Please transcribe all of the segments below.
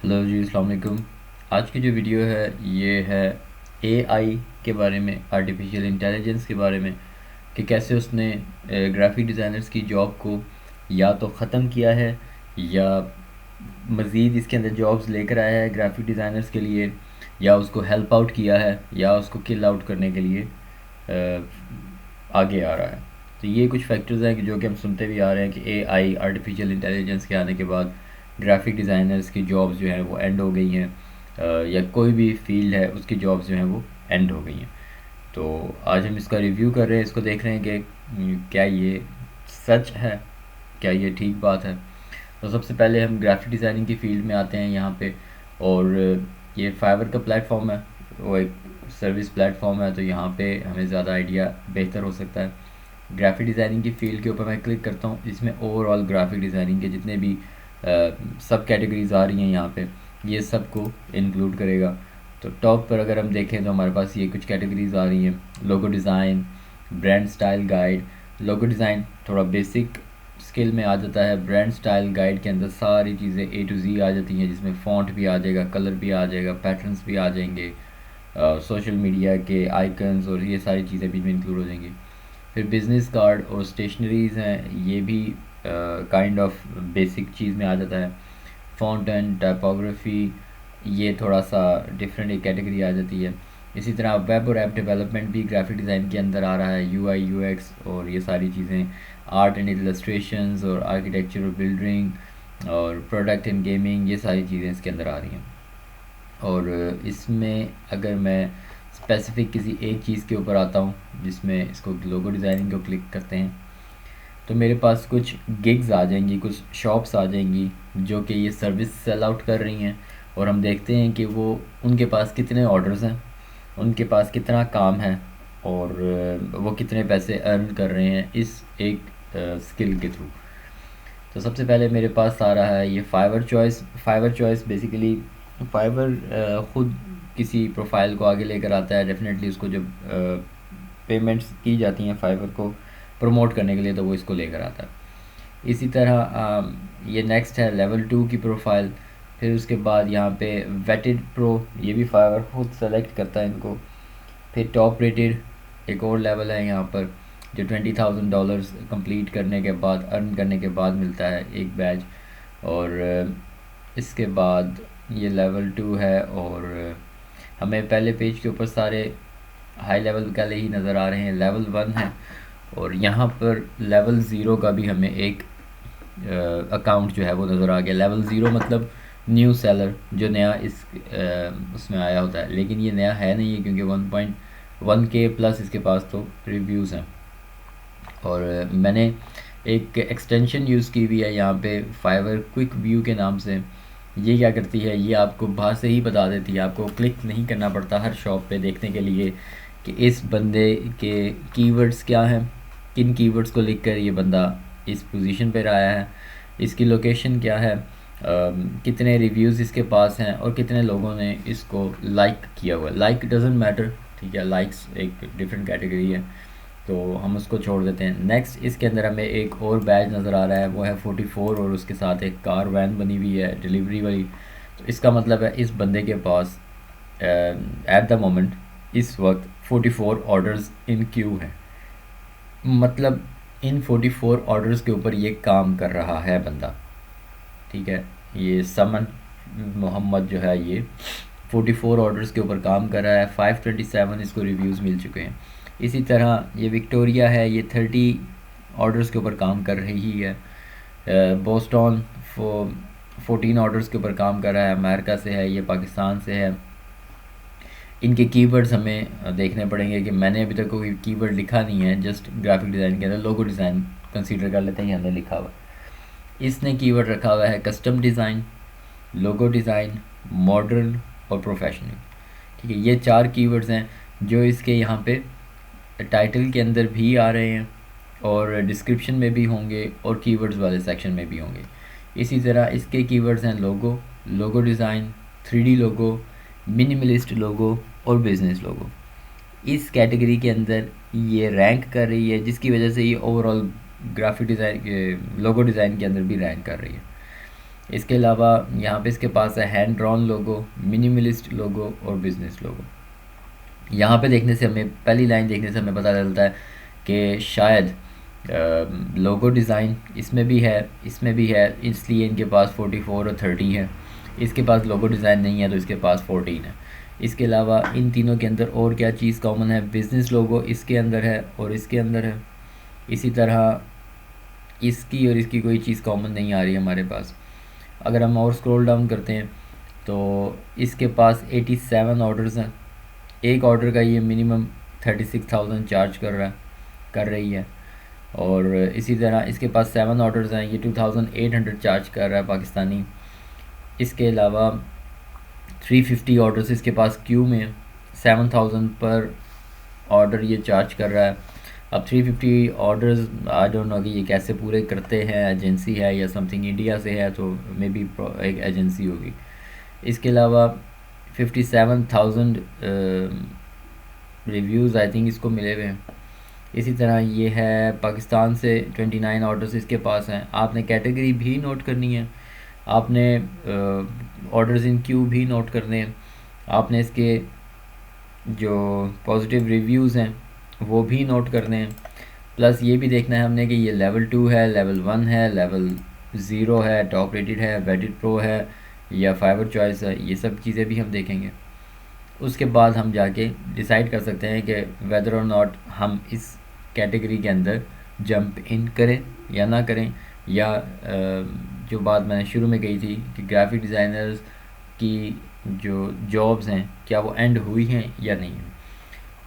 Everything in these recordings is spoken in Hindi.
हेलो जी, अस्सलाम वालेकुम। आज की जो वीडियो है ये है एआई के बारे में, आर्टिफिशियल इंटेलिजेंस के बारे में, कि कैसे उसने ग्राफिक डिज़ाइनर्स की जॉब को या तो ख़त्म किया है या मज़ीद इसके अंदर जॉब्स लेकर आया है ग्राफिक डिज़ाइनर्स के लिए, या उसको हेल्प आउट किया है या उसको किल आउट करने के लिए आगे आ रहा है। तो ये कुछ फैक्टर्स हैं कि जो कि हम सुनते भी आ रहे हैं कि एआई, आर्टिफिशियल इंटेलिजेंस के आने के बाद ग्राफिक डिज़ाइनर्स की जॉब्स जो हैं वो एंड हो गई हैं, या कोई भी फील्ड है उसकी जॉब्स जो हैं वो एंड हो गई हैं। तो आज हम इसका रिव्यू कर रहे हैं, इसको देख रहे हैं कि क्या ये सच है, क्या ये ठीक बात है। तो सबसे पहले हम ग्राफिक डिज़ाइनिंग की फ़ील्ड में आते हैं यहाँ पे। और ये फाइवर का प्लेटफॉर्म है, वो एक सर्विस प्लेटफॉर्म है, तो यहाँ पे हमें ज़्यादा आइडिया बेहतर हो सकता है। ग्राफिक डिज़ाइनिंग की फ़ील्ड के ऊपर मैं क्लिक करता हूँ, इसमें ओवरऑल ग्राफिक डिज़ाइनिंग के जितने भी सब कैटेगरीज आ रही हैं यहाँ पे, ये सब को इंक्लूड करेगा। तो टॉप पर अगर हम देखें तो हमारे पास ये कुछ कैटेगरीज आ रही हैं। Logo design, brand style guide. Logo design थोड़ा बेसिक स्किल में आ जाता है। ब्रांड स्टाइल गाइड के अंदर सारी चीज़ें ए टू जी आ जाती हैं, जिसमें फ़ॉन्ट भी आ जाएगा, कलर भी आ जाएगा, पैटर्न्स भी आ जाएंगे, सोशल मीडिया के आइकन्स और ये सारी चीज़ें भी इंक्लूड हो जाएंगी। फिर बिज़नेस कार्ड और स्टेशनरीज़ हैं, ये भी काइंड ऑफ बेसिक चीज़ में आ जाता है। फ़ॉन्ट एंड टाइपोग्राफी, ये थोड़ा सा डिफरेंट एक कैटेगरी आ जाती है। इसी तरह वेब और ऐप डेवलपमेंट भी ग्राफिक डिज़ाइन के अंदर आ रहा है, यूआई यूएक्स और ये सारी चीज़ें। आर्ट एंड इलस्ट्रेशंस और आर्किटेक्चर और बिल्डिंग और प्रोडक्ट एंड गेमिंग, ये सारी चीज़ें इसके अंदर आ रही हैं। और इसमें अगर मैं स्पेसिफ़िक किसी एक चीज़ के ऊपर आता हूँ, जिसमें इसको लोगो डिज़ाइनिंग को क्लिक करते हैं, तो मेरे पास कुछ गिग्स आ जाएंगी, कुछ शॉप्स आ जाएंगी जो कि ये सर्विस सेल आउट कर रही हैं। और हम देखते हैं कि वो उनके पास कितने ऑर्डर्स हैं, उनके पास कितना काम है, और वो कितने पैसे अर्न कर रहे हैं इस एक स्किल के थ्रू। तो सबसे पहले मेरे पास आ रहा है ये Fiverr choice. Fiverr choice basically Fiverr ख़ुद किसी प्रोफाइल को आगे लेकर आता है। डेफिनेटली उसको जब पेमेंट्स की जाती हैं फाइवर को प्रमोट करने के लिए, तो वो इसको लेकर आता है। इसी तरह ये नेक्स्ट है लेवल 2 की प्रोफाइल। फिर उसके बाद यहाँ पे वेटेड प्रो, ये भी फाइवर खुद सेलेक्ट करता है इनको। फिर टॉप रेटेड एक और लेवल है यहाँ पर, जो $20,000 कंप्लीट करने के बाद, अर्न करने के बाद मिलता है एक बैच। और इसके बाद ये लेवल 2 है। और हमें पहले पेज के ऊपर सारे हाई लेवल वाले ही नज़र आ रहे हैं, लेवल 1 है। और यहाँ पर लेवल 0 का भी हमें एक अकाउंट जो है वो नज़र आ गया। लेवल 0 मतलब न्यू सेलर, जो नया इस उसमें आया होता है, लेकिन ये नया है नहीं है क्योंकि 1.1K प्लस इसके पास तो रिव्यूज़ हैं। और मैंने एक एक्सटेंशन यूज़ की हुई है यहाँ पे, फाइवर क्विक व्यू के नाम से। ये क्या करती है, ये आपको बाहर से ही बता देती है, आपको क्लिक नहीं करना पड़ता हर शॉप पे देखने के लिए कि इस बंदे के कीवर्ड्स क्या हैं, किन कीवर्ड्स को लिखकर ये बंदा इस पोजीशन पर आया है, इसकी लोकेशन क्या है, कितने रिव्यूज़ इसके पास हैं और कितने लोगों ने इसको लाइक किया हुआ है। लाइक डजेंट मैटर, ठीक है, लाइक्स एक डिफरेंट कैटेगरी है, तो हम उसको छोड़ देते हैं। नेक्स्ट इसके अंदर हमें एक और बैच नज़र आ रहा है, वो है 44, और उसके साथ एक कार वैन बनी हुई है डिलीवरी वाली। तो इसका मतलब है इस बंदे के पास एट द मोमेंट इस वक्त 44 ऑर्डर्स इन क्यू हैं। मतलब इन 44 ऑर्डर्स के ऊपर ये काम कर रहा है बंदा, ठीक है। ये समन मोहम्मद जो है, ये 44 ऑर्डर्स के ऊपर काम कर रहा है। 527 इसको रिव्यूज़ मिल चुके हैं। इसी तरह ये विक्टोरिया है, ये 30 ऑर्डर्स के ऊपर काम कर रही है। बोस्टन 14 ऑर्डर्स के ऊपर काम कर रहा है, अमेरिका से है, ये पाकिस्तान से है। इनके कीवर्ड्स हमें देखने पड़ेंगे कि मैंने अभी तक कोई कीवर्ड लिखा नहीं है, जस्ट ग्राफिक डिज़ाइन के अंदर लोगो डिज़ाइन कंसीडर कर लेते हैं, ये हमने लिखा हुआ है। इसने कीवर्ड रखा हुआ है custom design, logo design, modern और प्रोफेशनल, ठीक है। ये 4 कीवर्ड्स हैं जो इसके यहाँ पे टाइटल के अंदर भी आ रहे हैं और डिस्क्रिप्शन में भी होंगे और कीवर्ड्स वाले सेक्शन में भी होंगे। इसी तरह इसके कीवर्ड्स हैं लोगो, लोगो डिज़ाइन, 3D लोगो, मिनिमलिस्ट लोगो और बिज़नेस लोगो। इस कैटेगरी के अंदर ये रैंक कर रही है, जिसकी वजह से ये overall graphic design, logo design के अंदर भी रैंक कर रही है। इसके अलावा यहाँ पे इसके पास है हैंड ड्रॉन लोगो, मिनिमलिस्ट लोगो और बिजनेस लोगो। यहाँ पे देखने से हमें, पहली लाइन देखने से हमें पता चलता है कि शायद लोगो डिज़ाइन इसमें भी है, इसमें भी है, इसलिए इनके पास 44 और 30 है। इसके पास लोगो डिज़ाइन नहीं है तो इसके पास 14 है। इसके अलावा इन तीनों के अंदर और क्या चीज़ कॉमन है, बिज़नेस लोगो इसके अंदर है और इसके अंदर है। इसी तरह इसकी और इसकी कोई चीज़ कॉमन नहीं आ रही हमारे पास। अगर हम और स्क्रॉल डाउन करते हैं तो इसके पास 87 ऑर्डर्स हैं। एक ऑर्डर का ये मिनिमम 36,000 चार्ज कर रही है। और इसी तरह इसके पास 7 ऑर्डर्स हैं, ये 2,800 चार्ज कर रहा है पाकिस्तानी। इसके अलावा 350 ऑर्डर्स इसके पास क्यू में 7,000 पर ऑर्डर ये चार्ज कर रहा है। अब 350 ऑर्डर्स आई डोंट नो कि ये कैसे पूरे करते हैं, एजेंसी है या समथिंग इंडिया से है, तो मे बी एक एजेंसी होगी। इसके अलावा 57,000 रिव्यूज़ आई थिंक इसको मिले हुए हैं। इसी तरह ये है पाकिस्तान से 29 ऑर्डर्स इसके पास हैं। आपने कैटेगरी भी नोट करनी है, आपने ऑर्डर्स इन क्यू भी नोट करने हैं, आपने इसके जो पॉजिटिव रिव्यूज़ हैं वो भी नोट करने हैं। प्लस ये भी देखना है हमने कि ये लेवल 2 है, लेवल 1 है, लेवल 0 है, टॉप रेटेड है, वेटेड प्रो है या फाइवर चॉइस है, ये सब चीज़ें भी हम देखेंगे। उसके बाद हम जाके डिसाइड कर सकते हैं कि वेदर और नॉट हम इस कैटेगरी के अंदर जंप इन करें या ना करें, या जो बात मैंने शुरू में कही थी कि ग्राफिक डिज़ाइनर्स की जो जॉब्स हैं क्या वो एंड हुई हैं या नहीं है।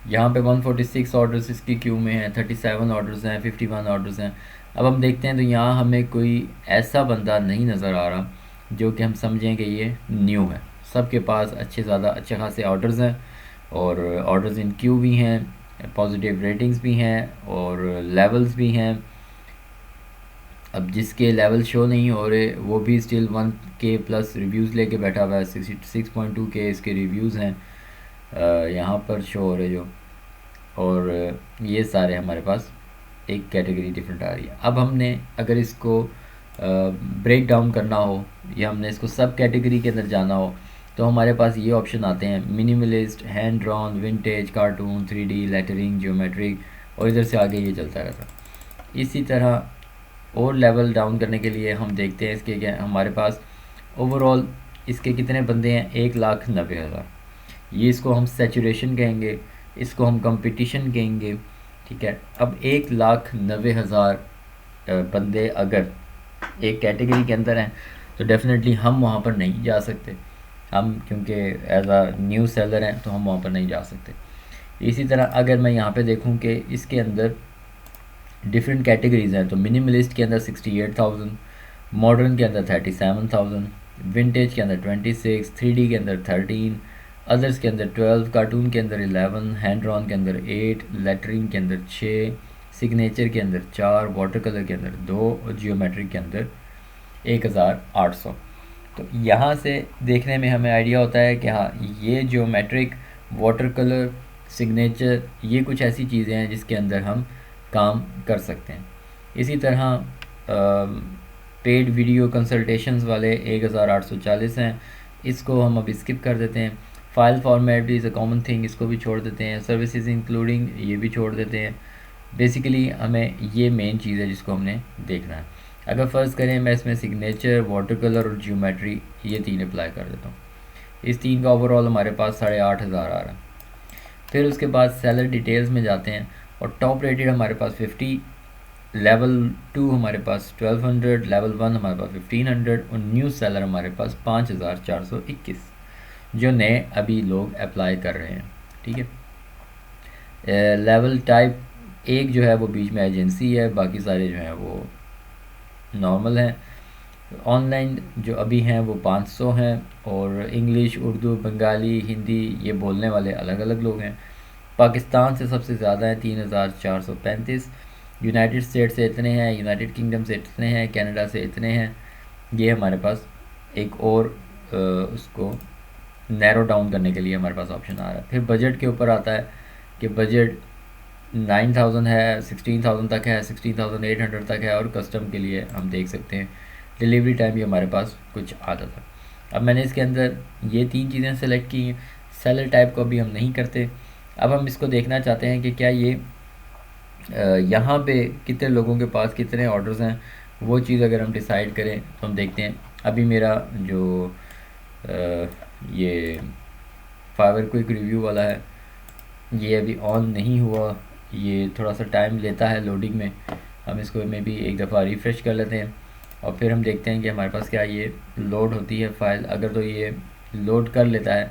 यहाँ पे 146 ऑर्डर्स इसकी क्यू में हैं, 37 ऑर्डर्स हैं, 51 ऑर्डर्स हैं। अब हम देखते हैं तो यहाँ हमें कोई ऐसा बंदा नहीं नज़र आ रहा जो कि हम समझें कि ये न्यू है। सबके पास अच्छे खासे ऑर्डर्स हैं और ऑर्डर्स इन क्यू भी हैं, पॉजिटिव रेटिंग्स भी हैं और लेवल्स भी हैं। अब जिसके लेवल शो नहीं हो रहे वो भी स्टिल 1K प्लस रिव्यूज़ लेके बैठा हुआ है। 66.2K इसके रिव्यूज़ हैं यहाँ पर शो हो रहे जो, और ये सारे हमारे पास एक कैटेगरी डिफरेंट आ रही है। अब हमने अगर इसको ब्रेक डाउन करना हो या हमने इसको सब कैटेगरी के अंदर जाना हो तो हमारे पास ये ऑप्शन आते हैं, minimalist, hand drawn, vintage, cartoon, 3D, lettering, geometric, और इधर से आगे ये चलता रहता। इसी तरह और लेवल डाउन करने के लिए हम देखते हैं इसके क्या हमारे पास ओवरऑल इसके कितने बंदे हैं, 1,90,000। ये इसको हम सैचुरेशन कहेंगे, इसको हम कंपटीशन कहेंगे, ठीक है। अब 1,90,000 बंदे अगर एक कैटेगरी के अंदर हैं तो डेफिनेटली हम वहाँ पर नहीं जा सकते, हम क्योंकि एज अ न्यू सेलर हैं तो हम वहाँ पर नहीं जा सकते। इसी तरह अगर मैं यहाँ पे देखूँ कि इसके अंदर डिफरेंट कैटेगरीज़ हैं तो मिनिमलिस्ट के अंदर 68,000, मॉडर्न के अंदर 37,000, विंटेज के अंदर 26, 3D के अंदर 13, अदर्स के अंदर 12, कार्टून के अंदर 11, हैंड ड्रॉन के अंदर 8, लेटरिंग के अंदर 6, सिग्नेचर के अंदर 4, वाटर कलर के अंदर 2 और जियोमेट्रिक के अंदर 1,800। तो यहाँ से देखने में हमें आइडिया होता है कि हाँ ये जियोमेट्रिक, वाटर कलर, सिग्नेचर, ये कुछ ऐसी चीज़ें हैं जिसके अंदर हम काम कर सकते हैं। इसी तरह पेड वीडियो कंसल्टेशंस वाले 1,840 हैं, इसको हम अब स्किप कर देते हैं। File format is a common thing, इसको भी छोड़ देते हैं। सर्विसेज इंक्लूडिंग ये भी छोड़ देते हैं। बेसिकली हमें ये मेन चीज़ है जिसको हमने देखना है। अगर फ़र्ज़ करें मैं इसमें सिग्नेचर, वाटर कलर और ज्योमेट्री ये 3 अप्लाई कर देता हूँ, इस 3 का ओवरऑल हमारे पास 8,500 आ रहा है। फिर उसके बाद सेलर डिटेल्स में जाते हैं और टॉप रेटेड हमारे पास 50, लेवल 2 हमारे पास 1200, लेवल 1 हमारे पास 1500 और न्यू सेलर हमारे पास 5,421 जो नए अभी लोग अप्लाई कर रहे हैं, ठीक है। लेवल टाइप एक जो है वो बीच में एजेंसी है, बाकी सारे जो हैं वो नॉर्मल हैं। ऑनलाइन जो अभी हैं वो 500 हैं और इंग्लिश, उर्दू, बंगाली, हिंदी ये बोलने वाले अलग अलग लोग हैं। पाकिस्तान से सबसे ज़्यादा हैं 3,435, यूनाइटेड स्टेट से इतने हैं, यूनाइटेड किंगडम से इतने हैं, कनाडा से इतने हैं। ये हमारे पास एक और उसको नैरो डाउन करने के लिए हमारे पास ऑप्शन आ रहा है। फिर बजट के ऊपर आता है कि बजट 9,000 है, 16,000 तक है, 16,800 तक है और कस्टम के लिए हम देख सकते हैं डिलीवरी टाइम भी हमारे पास कुछ आता था। अब मैंने इसके अंदर ये 3 चीज़ें सेलेक्ट की हैं। सेलर टाइप को अभी हम नहीं करते। अब हम इसको देखना चाहते हैं कि क्या ये यहाँ पे कितने लोगों के पास कितने ऑर्डर्स हैं। वो चीज़ अगर हम डिसाइड करें तो हम देखते हैं। अभी मेरा जो ये फाइवर क्विक रिव्यू वाला है ये अभी ऑन नहीं हुआ, ये थोड़ा सा टाइम लेता है लोडिंग में। हम इसको में भी एक दफ़ा रिफ़्रेश कर लेते हैं और फिर हम देखते हैं कि हमारे पास क्या ये लोड होती है फ़ाइल। अगर तो ये लोड कर लेता है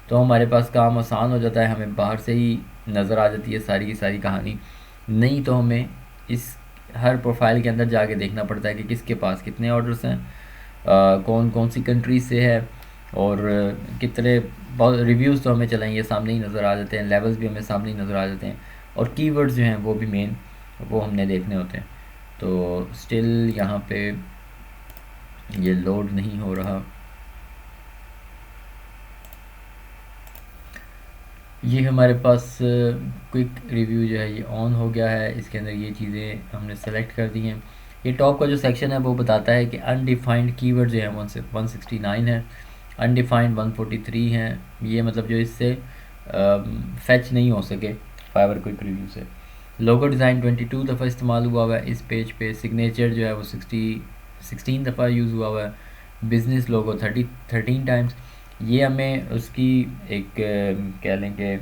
तो हमारे पास काम आसान हो जाता है, हमें बाहर से ही नज़र आ जाती है सारी की सारी कहानी। नहीं तो हमें इस हर प्रोफाइल के अंदर जाके देखना पड़ता है कि किसके पास कितने ऑर्डर्स हैं, कौन कौन सी कंट्री से है और कितने। बहुत रिव्यूज़ तो हमें चलाएंगे सामने ही नज़र आ जाते हैं, लेवल्स भी हमें सामने ही नज़र आ जाते हैं और कीवर्ड्स जो हैं वो भी मेन वो हमने देखने होते हैं। तो स्टिल यहाँ पे ये लोड नहीं हो रहा। ये हमारे पास क्विक रिव्यू जो है ये ऑन हो गया है। इसके अंदर ये चीज़ें हमने सेलेक्ट कर दी हैं। ये टॉप का जो सेक्शन है वो बताता है कि अनडिफाइंड कीवर्ड जो है 169 है, अनडिफाइंड 143 हैं। ये मतलब जो इससे फैच नहीं हो सके फाइवर क्विक रिव्यू से। लोगो डिज़ाइन 22 दफ़ा इस्तेमाल हुआ है इस पेज पे। सिग्नेचर जो है वो 16 दफ़ा यूज़ हुआ है। बिज़नेस लोगो 13 टाइम्स। ये हमें उसकी एक कह लें कि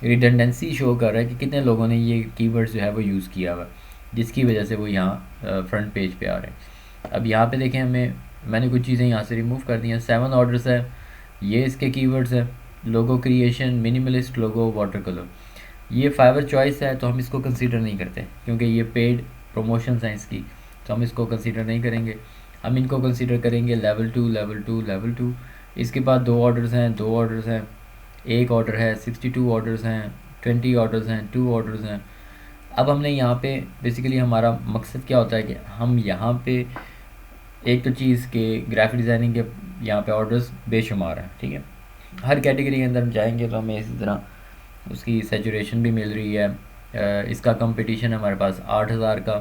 रिडंडेंसी शो कर रहा है कि कितने लोगों ने ये कीवर्ड्स जो है वो यूज़ किया हुआ, जिसकी वजह से वो यहाँ फ्रंट पेज पे आ रहे हैं। अब यहाँ पे देखें मैंने कुछ चीज़ें यहाँ से रिमूव कर दी हैं। 7 ऑर्डर्स है, ये इसके कीवर्ड्स है। लोगो क्रिएशन, मिनिमलिस्ट लोगो, वाटर कलर। ये फाइवर चॉइस है तो हम इसको कंसीडर नहीं करते क्योंकि ये पेड प्रमोशंस हैं इसकी, तो हम इसको कंसीडर नहीं करेंगे। हम इनको कंसीडर करेंगे लेवल 2, लेवल 2, लेवल 2। इसके बाद 2 ऑर्डर्स हैं, 2 ऑर्डर्स हैं, 1 ऑर्डर है, 62 ऑर्डर्स हैं, 20 ऑर्डर्स हैं, 2 ऑर्डर्स हैं। अब हमने यहाँ पे बेसिकली हमारा मकसद क्या होता है कि हम यहाँ पे एक तो चीज़ के ग्राफिक डिज़ाइनिंग के यहाँ पे ऑर्डर्स बेशुमार हैं, ठीक है। हर कैटेगरी के अंदर हम जाएंगे तो हमें इसी तरह उसकी सैचुरेशन भी मिल रही है। इसका कंपटीशन हमारे पास 8000 का।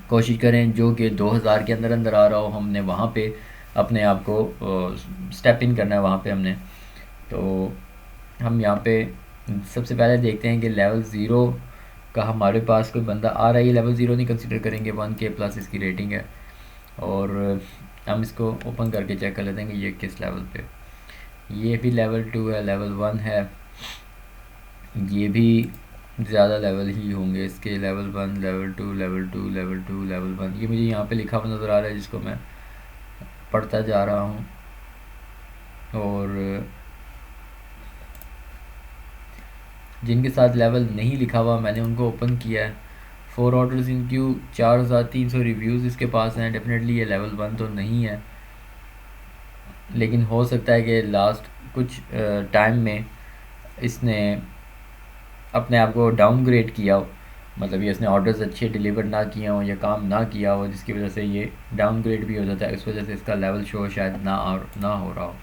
कोशिश करें जो कि 2000 के अंदर अंदर आ रहा हो, हमने वहाँ पे अपने आप को स्टेप इन करना है वहाँ पे हमने। तो हम यहाँ पे सबसे पहले देखते हैं कि लेवल 0 का हमारे पास कोई बंदा आ रहा है। ये लेवल 0 नहीं कंसिडर करेंगे, 1K प्लस इसकी रेटिंग है। और हम इसको ओपन करके चेक कर लेते हैं कि ये किस लेवल पे। ये भी लेवल 2 है, लेवल 1 है, ये भी ज़्यादा लेवल ही होंगे इसके। Level 1, level 2, level 2, level 2, level 1। ये मुझे यहाँ पे लिखा हुआ नज़र आ रहा है जिसको मैं पढ़ता जा रहा हूँ। और जिनके साथ लेवल नहीं लिखा हुआ मैंने उनको ओपन किया है। 4 ऑर्डर्स इन क्यू, 4300 रिव्यूज़ इसके पास हैं। डेफिनेटली ये लेवल 1 तो नहीं है, लेकिन हो सकता है कि लास्ट कुछ टाइम में इसने अपने आप को डाउनग्रेड किया हो, मतलब ये इसने ऑर्डर्स अच्छे डिलीवर ना किए हों या काम ना किया हो, जिसकी वजह से ये डाउनग्रेड भी हो जाता है। इस वजह से इसका लेवल शो शायद ना हो रहा हो।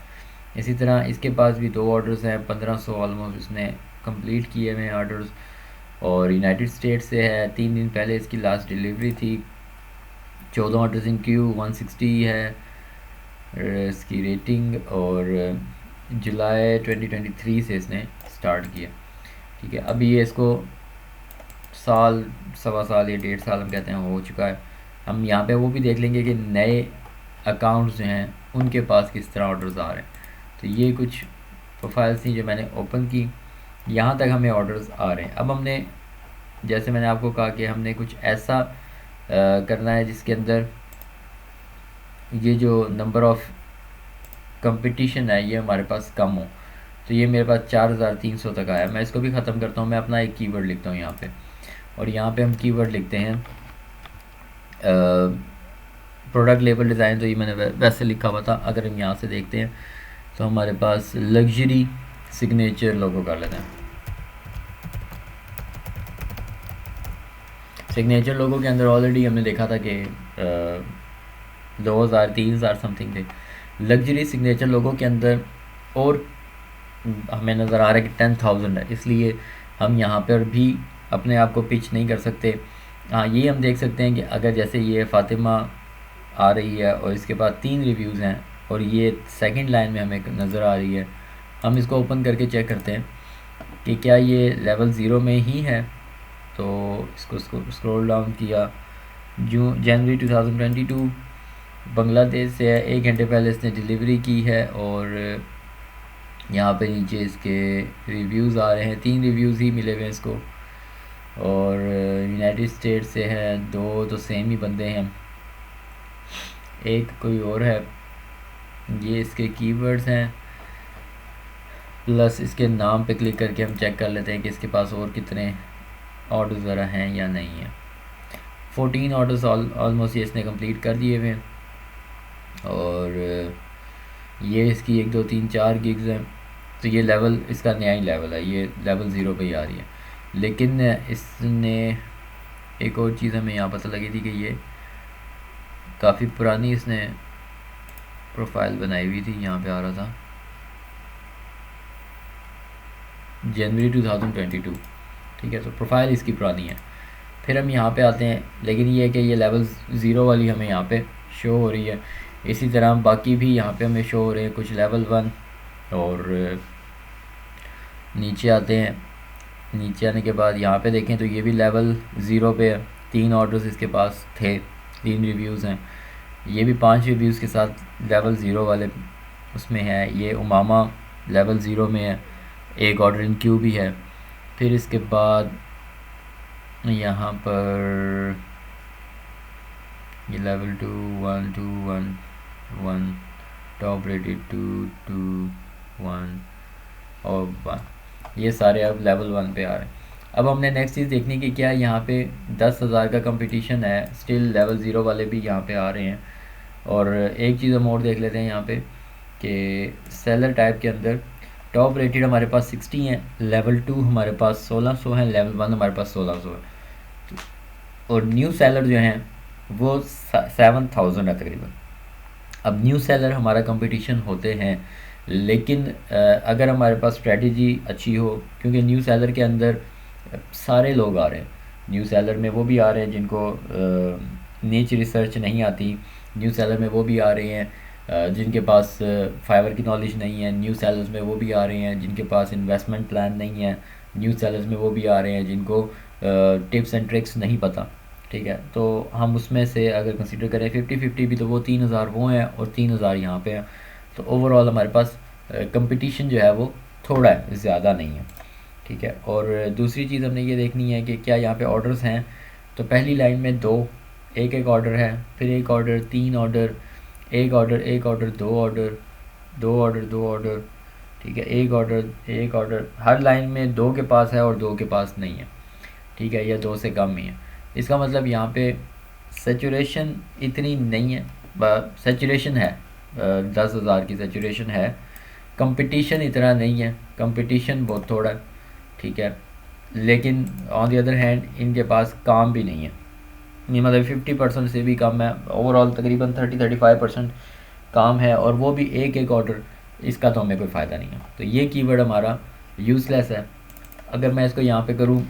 इसी तरह इसके पास भी 2 ऑर्डर्स हैं, 1500 ऑलमोस्ट इसने कंप्लीट किए हुए हैं ऑर्डर्स। और यूनाइटेड स्टेट से है, 3 दिन पहले इसकी लास्ट डिलीवरी थी। 14 ऑर्डर्स इन क्यू, 160 है इसकी रेटिंग। और जुलाई 2023 से इसने स्टार्ट किया, ठीक है। अभी ये इसको साल, सवा साल या 1.5 साल हम कहते हैं हो चुका है। हम यहाँ पे वो भी देख लेंगे कि नए अकाउंट्स जो हैं उनके पास किस तरह ऑर्डर्स आ रहे हैं। तो ये कुछ प्रोफाइल्स थी जो मैंने ओपन की, यहाँ तक हमें ऑर्डर्स आ रहे हैं। अब हमने, जैसे मैंने आपको कहा कि हमने कुछ ऐसा करना है जिसके अंदर ये जो नंबर ऑफ़ कंपटीशन है ये हमारे पास कम हो। तो ये मेरे पास 4300 तक आया। मैं इसको भी ख़त्म करता हूँ। मैं अपना एक कीवर्ड लिखता हूँ यहाँ पे, और यहाँ पे हम कीवर्ड लिखते हैं प्रोडक्ट लेबल डिज़ाइन। तो ये मैंने वैसे लिखा हुआ था। अगर हम यहाँ से देखते हैं तो हमारे पास लग्जरी सिग्नेचर लोगो कर लेते हैं। सिग्नेचर लोगो के अंदर ऑलरेडी हमने देखा था कि 2000, 3000 समथिंग थे। लग्जरी सिग्नेचर लोगों के अंदर और हमें नज़र आ रहा है कि 10,000 है, इसलिए हम यहाँ पर भी अपने आप को पिच नहीं कर सकते। हाँ, ये हम देख सकते हैं कि अगर जैसे ये फ़ातिमा आ रही है और इसके बाद 3 रिव्यूज़ हैं और ये सेकंड लाइन में हमें नज़र आ रही है, हम इसको ओपन करके चेक करते हैं कि क्या ये लेवल ज़ीरो में ही है। तो इसको स्क्रॉल डाउन किया, जनवरी 2022 बांग्लादेश से है, 1 घंटे पहले इसने डिलीवरी की है और यहाँ पे नीचे इसके रिव्यूज़ आ रहे हैं, 3 रिव्यूज़ ही मिले हुए हैं इसको। और यूनाइटेड स्टेट से है, 2 तो सेम ही बंदे हैं, एक कोई और है। ये इसके कीवर्ड्स हैं, प्लस इसके नाम पे क्लिक करके हम चेक कर लेते हैं कि इसके पास और कितने ऑर्डर्स ज़रा हैं या नहीं है। 14 ऑर्डर्स ऑलमोस्ट ये इसने कंप्लीट कर दिए हुए हैं और ये इसकी 1 2 3 4 गिग्स हैं। तो ये लेवल इसका नया ही लेवल है, ये लेवल ज़ीरो पे ही आ रही है। लेकिन इसने एक और चीज़ हमें यहाँ पता लगी थी कि ये काफ़ी पुरानी इसने प्रोफाइल बनाई हुई थी, यहाँ पे आ रहा था जनवरी 2022, ठीक है। तो प्रोफाइल इसकी पुरानी है। फिर हम यहाँ पे आते हैं, लेकिन ये है कि ये लेवल ज़ीरो वाली हमें यहाँ पे शो हो रही है। इसी तरह बाकी भी यहाँ पे हमें शो हो रहे हैं कुछ लेवल 1। और नीचे आते हैं, नीचे आने के बाद यहाँ पे देखें तो ये भी लेवल ज़ीरो पे है, 3 ऑर्डर्स इसके पास थे, 3 रिव्यूज़ हैं। ये भी 5 रिव्यूज़ के साथ लेवल ज़ीरो वाले उसमें है। ये उमामा लेवल ज़ीरो में है, 1 ऑर्डर इन क्यू भी है। फिर इसके बाद यहाँ पर ये लेवल 2 1 2 1 1 टॉप रेटेड 2 2 1 और 1, ये सारे अब लेवल 1 पे आ रहे हैं। अब हमने नेक्स्ट चीज़ देखनी कि क्या यहाँ पे 10,000 का कंपटीशन है, स्टिल लेवल ज़ीरो वाले भी यहाँ पे आ रहे हैं। और एक चीज़ हम और देख लेते हैं यहाँ पे कि सेलर टाइप के अंदर टॉप रेटेड हमारे पास 60 हैं, लेवल 2 हमारे पास 1600 हैं, लेवल 1 हमारे पास 1600 है। और न्यू सेलर जो हैं वो 7000 है तकरीबन। अब न्यू सेलर हमारा कंपटीशन होते हैं, लेकिन अगर हमारे पास स्ट्रेटजी अच्छी हो, क्योंकि न्यू सेलर के अंदर सारे लोग आ रहे हैं। न्यू सेलर में वो भी आ रहे हैं जिनको नीच रिसर्च नहीं आती, न्यू सेलर में वो भी आ रहे हैं जिनके पास फाइवर की नॉलेज नहीं है, न्यू सेलर्स में वो भी आ रहे हैं जिनके पास इन्वेस्टमेंट प्लान नहीं है, न्यू सेलर्स में वो भी आ रहे हैं जिनको टिप्स एंड ट्रिक्स नहीं पता, ठीक है। तो हम उसमें से अगर कंसीडर करें 50-50 भी, तो वो 3000 वो हैं और 3000 यहाँ पे हैं। तो ओवरऑल हमारे पास कंपटीशन जो है वो थोड़ा है, ज़्यादा नहीं है, ठीक है। और दूसरी चीज़ हमने ये देखनी है कि क्या यहाँ पे ऑर्डर्स हैं। तो पहली लाइन में 2, एक ऑर्डर है, फिर 1 order, 3 order, 1 order, 1 order, 2 order, 2 order, 2 order, ठीक है, 1 ऑर्डर, 1 ऑर्डर। हर लाइन में 2 के पास है और 2 के पास नहीं है, ठीक है, या 2 से कम ही है। इसका मतलब यहाँ पे सेचुरेशन इतनी नहीं है, सेचुरेशन है, 10,000 की सेचुरेशन है, कंपटीशन इतना नहीं है, कंपटीशन बहुत थोड़ा है, ठीक है। लेकिन ऑन दी अदर हैंड इनके पास काम भी नहीं है, ये मतलब 50% से भी कम है। ओवरऑल तकरीबन 30-35% काम है, और वो भी एक ऑर्डर, इसका तो हमें कोई फ़ायदा नहीं है। तो ये कीवर्ड हमारा यूज़लेस है। अगर मैं इसको यहाँ पे करूँ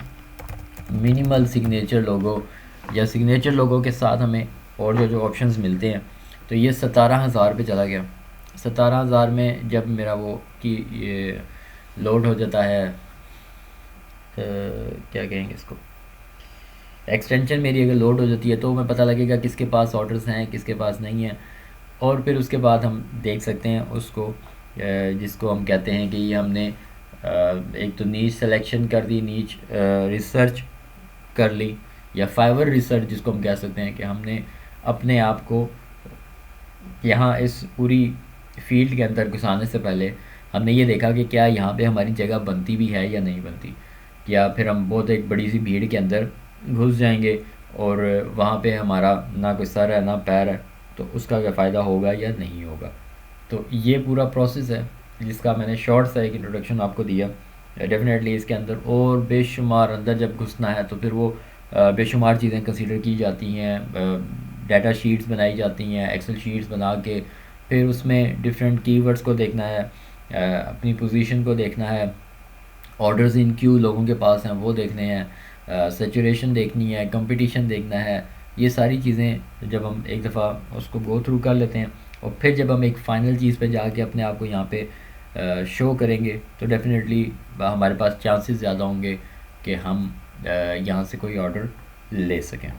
मिनिमल सिग्नेचर लोगो, या सिग्नेचर लोगो के साथ हमें और जो ऑप्शंस मिलते हैं, तो ये 17,000 पे चला गया। 17,000 में जब मेरा वो कि ये लोड हो जाता है, क्या कहेंगे इसको, एक्सटेंशन मेरी अगर लोड हो जाती है, तो हमें पता लगेगा किसके पास ऑर्डर्स हैं, किसके पास नहीं है। और फिर उसके बाद हम देख सकते हैं उसको, जिसको हम कहते हैं कि ये हमने एक तो नीच सिलेक्शन कर दी, नीच रिसर्च कर ली, या फाइवर रिसर्च जिसको हम कह सकते हैं कि हमने अपने आप को यहाँ इस पूरी फील्ड के अंदर घुसाने से पहले हमने ये देखा कि क्या यहाँ पे हमारी जगह बनती भी है या नहीं बनती, या फिर हम बहुत एक बड़ी सी भीड़ के अंदर घुस जाएंगे और वहाँ पे हमारा ना कोई सर है ना पैर है, तो उसका क्या फ़ायदा होगा या नहीं होगा। तो ये पूरा प्रोसेस है जिसका मैंने शॉर्ट सा एक इंट्रोडक्शन आपको दिया। डेफिनेटली इसके अंदर और बेशुमार, अंदर जब घुसना है तो फिर वो बेशुमार चीज़ें कंसीडर की जाती हैं, डाटा शीट्स बनाई जाती हैं, एक्सेल शीट्स बना के, फिर उसमें डिफरेंट कीवर्ड्स को देखना है, अपनी पोजीशन को देखना है, ऑर्डर्स इन क्यू लोगों के पास हैं वो देखने हैं, सेचुरेशन देखनी है, कंपटीशन देखना है, ये सारी चीज़ें जब हम एक दफ़ा उसको गो थ्रू कर लेते हैं और फिर जब हम एक फ़ाइनल चीज़ पे जाके अपने आप को यहाँ पे शो करेंगे तो डेफ़िनेटली हमारे पास चांसेस ज़्यादा होंगे कि हम यहाँ से कोई ऑर्डर ले सकें।